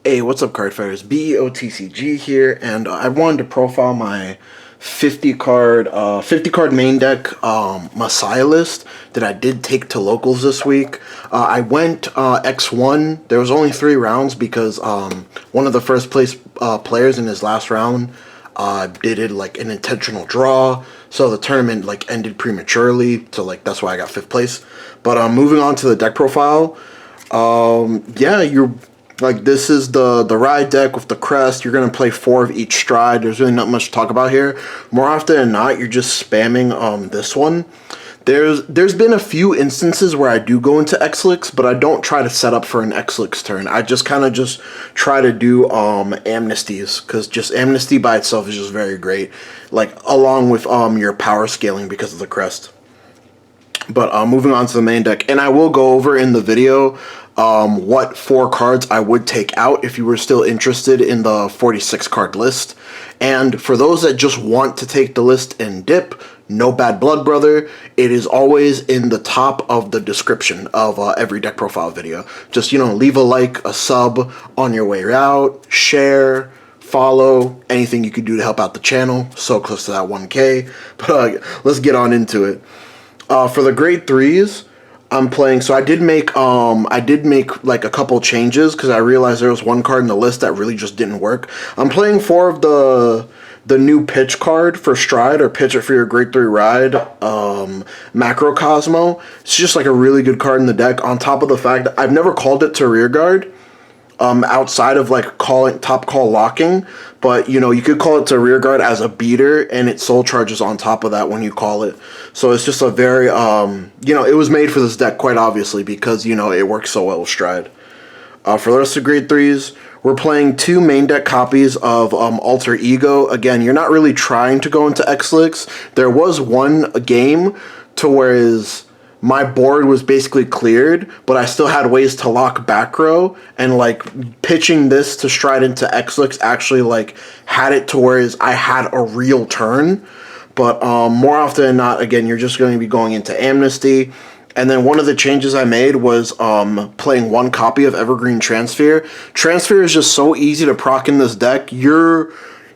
Hey, what's up, Cardfighters? BEOTCG here, and I wanted to profile my 50 card main deck Messiah list that I did take to locals this week. I went X1. There was only 3 rounds because one of the first place players in his last round did it like an intentional draw, so the tournament like ended prematurely. So like that's why I got 5th place. But moving on to the deck profile, yeah, you're. Like, this is the ride deck with the crest. You're going to play 4 of each stride. There's really not much to talk about here. More often than not, you're just spamming this one. There's been a few instances where I do go into Xlix, but I don't try to set up for an Xlix turn. I just kind of just try to do amnesties, because just amnesty by itself is just very great. Like, along with your power scaling because of the crest. But moving on to the main deck, and I will go over in the video what 4 cards I would take out if you were still interested in the 46 card list. And for those that just want to take the list and dip, no bad blood, brother. It is always in the top of the description of every deck profile video. Just, you know, leave a like, a sub on your way out, share, follow, anything you could do to help out the channel. So close to that 1K. But let's get on into it. For the grade 3s, I'm playing, so I did make like a couple changes because I realized there was one card in the list that really just didn't work. I'm playing 4 of the new pitch card for stride, or pitch it for your grade 3 ride, Macrocosmo. It's just like a really good card in the deck, on top of the fact that I've never called it to rear guard. Outside of like top call locking, but you know, you could call it to rear guard as a beater, and it soul charges on top of that when you call it. So it's just a very you know, it was made for this deck quite obviously because, you know, it works so well with stride. For the rest of grade 3s, we're playing 2 main deck copies of Alter Ego. Again, you're not really trying to go into Xlix. There was one game to whereas my board was basically cleared, but I still had ways to lock back row, and like pitching this to stride into Xlix actually like had it to whereas I had a real turn. But more often than not, again, you're just going to be going into amnesty. And then one of the changes I made was playing 1 copy of Evergreen TRANSPHERE. TRANSPHERE is just so easy to proc in this deck.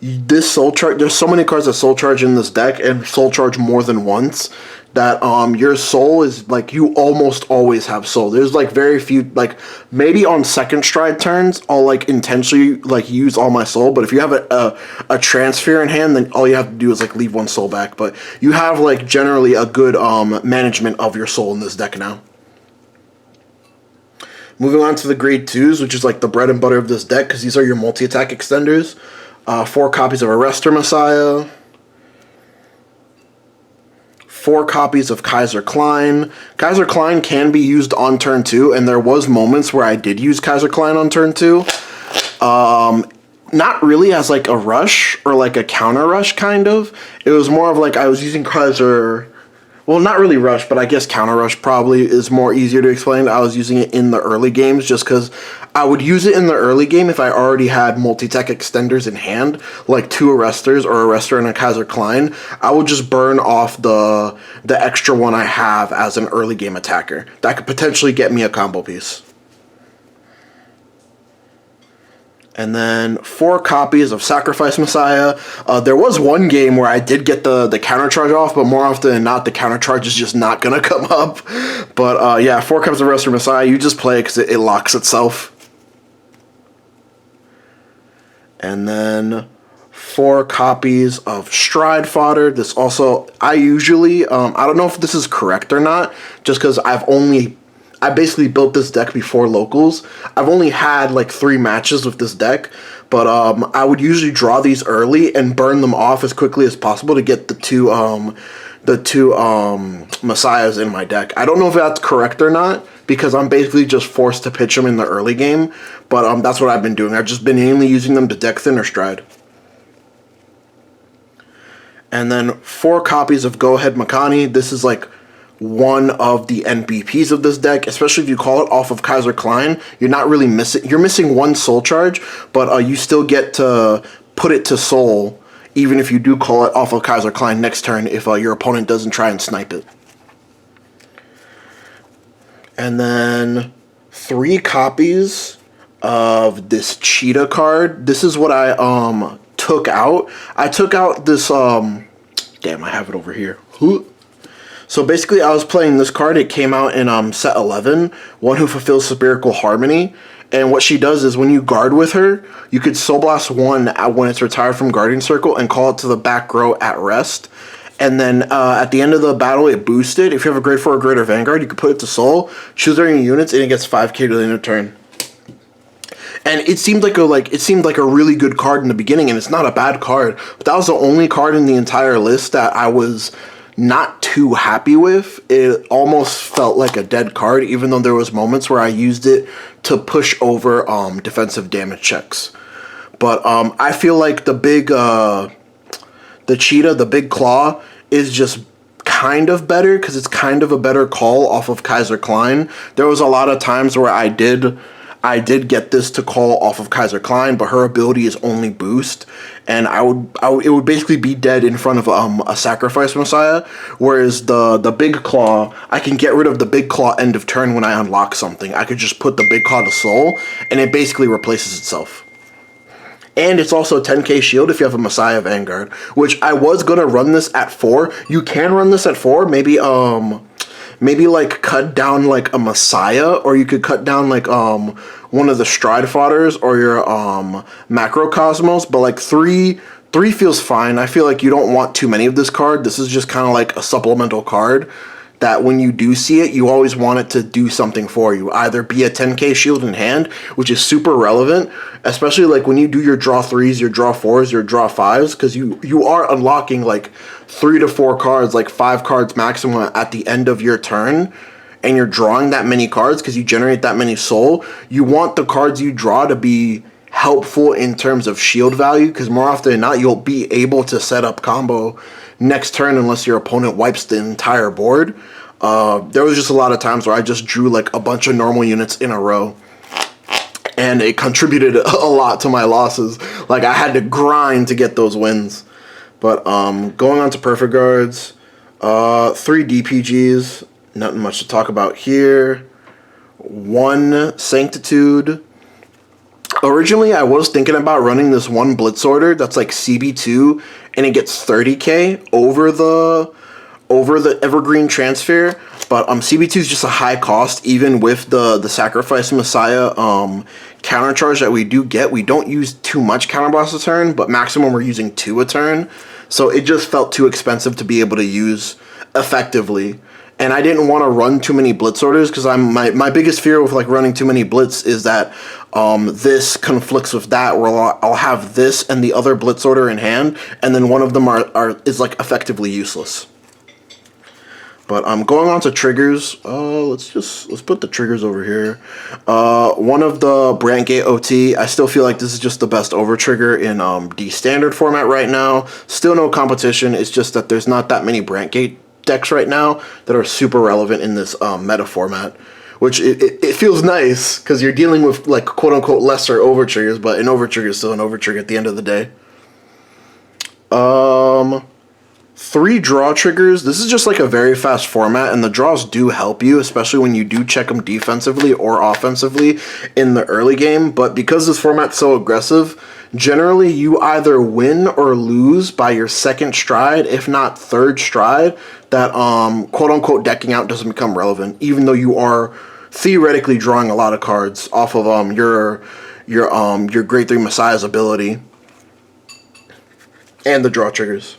This soul charge, there's so many cards that soul charge in this deck and soul charge more than once that your soul is like, you almost always have soul. There's like very few, like maybe on second stride turns I'll like intentionally like use all my soul, but if you have a transfer in hand, then all you have to do is like leave 1 soul back. But you have like generally a good management of your soul in this deck now. Moving on to the grade 2s, which is like the bread and butter of this deck, because these are your multi-attack extenders. 4 copies of Arrestor Messiah, 4 copies of Kaiser Klein. Kaiser Klein can be used on turn 2, and there was moments where I did use Kaiser Klein on turn 2. Not really as like a rush or like a counter rush kind of. It was more of like I was using Kaiser. Well, not really rush, but I guess counter rush probably is more easier to explain. I was using it in the early games just because I would use it in the early game if I already had multi-tech extenders in hand, like 2 Arrestors or Arrestor and a Kaiser Klein. I would just burn off the extra one I have as an early game attacker. That could potentially get me a combo piece. And then 4 copies of Sacrifice Messiah. There was one game where I did get the counter charge off, but more often than not, the counter charge is just not going to come up. But yeah, 4 copies of Arrestor Messiah. You just play it because it locks itself. And then 4 copies of Stride Fodder. This also, I usually, I don't know if this is correct or not, just because I basically built this deck before locals. I've only had like 3 matches with this deck, but I would usually draw these early and burn them off as quickly as possible to get the two Messiahs in my deck. I don't know if that's correct or not, because I'm basically just forced to pitch them in the early game, but that's what I've been doing. I've just been mainly using them to deck thin or stride. And then 4 copies of Go Ahead Makani. This is like one of the NBPs of this deck, especially if you call it off of Kaiser Klein. You're not really missing, you're missing 1 soul charge, but you still get to put it to soul even if you do call it off of Kaiser Klein next turn if your opponent doesn't try and snipe it. And then 3 copies of this cheetah card. This is what I took out. I took out this damn, I have it over here. So basically I was playing this card. It came out in set 11, One Who Fulfills Spherical Harmony. And what she does is when you guard with her, you could Soul Blast 1 when it's retired from Guardian Circle and call it to the back row at rest. And then at the end of the battle, it boosted. If you have a grade 4 or greater Vanguard, you can put it to Soul, choose one of your units, and it gets 5k to the end of turn. And it seemed like a really good card in the beginning, and it's not a bad card. But that was the only card in the entire list that I was not too happy with. It almost felt like a dead card, even though there was moments where I used it to push over defensive damage checks. But I feel like the cheetah, the big claw, is just kind of better because it's kind of a better call off of Kaiser Klein. There was a lot of times where I did get this to call off of Kaiser Klein, but her ability is only boost, and it would basically be dead in front of a Sacrifice Messiah. Whereas the Big Claw, I can get rid of the Big Claw end of turn when I unlock something. I could just put the Big Claw to Soul, and it basically replaces itself. And it's also 10k shield if you have a Messiah Vanguard, which I was gonna run this at 4. You can run this at 4, maybe like cut down like a Messiah, or you could cut down like one of the Stride Fodders or your Macrocosmos, but like 3 feels fine. I feel like you don't want too many of this card. This is just kind of like a supplemental card that when you do see it, you always want it to do something for you. Either be a 10k shield in hand, which is super relevant, especially like when you do your draw 3s, your draw 4s, your draw 5s, because you are unlocking like 3 to 4 cards, like 5 cards maximum at the end of your turn, and you're drawing that many cards because you generate that many soul. You want the cards you draw to be helpful in terms of shield value, because more often than not, you'll be able to set up combo next turn unless your opponent wipes the entire board. There was just a lot of times where I just drew like a bunch of normal units in a row, and it contributed a lot to my losses. Like I had to grind to get those wins. But going on to Perfect Guards, 3 DPGs, nothing much to talk about here. 1 Sanctitude. Originally, I was thinking about running this 1 Blitz Order that's like CB2, and it gets 30k over the Evergreen Transphere, but CB2 is just a high cost, even with the Sacrifice Messiah counter charge that we do get. We don't use too much counterblast a turn, but maximum we're using 2 a turn, so it just felt too expensive to be able to use effectively. And I didn't want to run too many Blitz Orders because my biggest fear with like running too many Blitz is that this conflicts with that, where I'll have this and the other Blitz Order in hand, and then one of them is like effectively useless. But going on to triggers, let's put the triggers over here. One of the Brand Gate OT, I still feel like this is just the best over trigger in D standard format right now. Still no competition. It's just that there's not that many Brand Gate decks right now that are super relevant in this meta format, which it feels nice because you're dealing with like quote unquote lesser over triggers, but an over trigger is still an over trigger at the end of the day. 3 draw triggers. This is just like a very fast format, and the draws do help you, especially when you do check them defensively or offensively in the early game. But because this format's so aggressive, generally you either win or lose by your 2nd stride, if not 3rd stride, that quote-unquote decking out doesn't become relevant, even though you are theoretically drawing a lot of cards off of your grade 3 Messiah's ability and the draw triggers.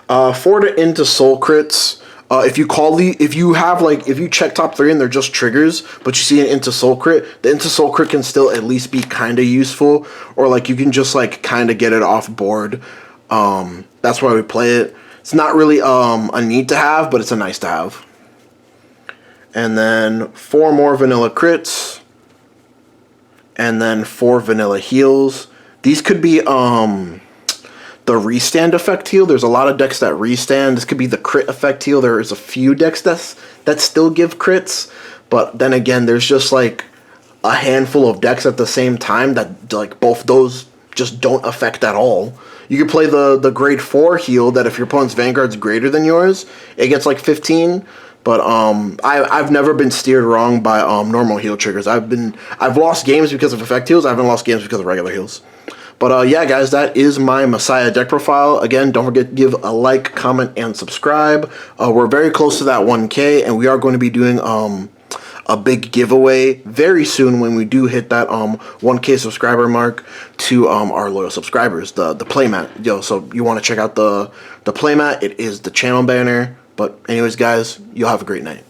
4 to into soul crits. If you check top 3 and they're just triggers, but you see an into soul crit, the into soul crit can still at least be kind of useful, or like you can just like kind of get it off board. That's why we play it. It's not really a need to have, but it's a nice to have. And then 4 more vanilla crits, and then 4 vanilla heals. These could be the restand effect heal. There's a lot of decks that restand. This could be the crit effect heal. There is a few decks that still give crits, but then again, there's just like a handful of decks at the same time that like both those just don't affect at all. You could play the grade 4 heal that if your opponent's Vanguard's greater than yours, it gets like 15, But I've never been steered wrong by normal heal triggers. I've lost games because of effect heals. I haven't lost games because of regular heals. But yeah, guys, that is my Messiah deck profile. Again, don't forget to give a like, comment, and subscribe. We're very close to that 1K, and we are going to be doing a big giveaway very soon when we do hit that 1K subscriber mark to our loyal subscribers, the playmat. Yo, so you want to check out the playmat? It is the channel banner. But anyways, guys, you'll have a great night.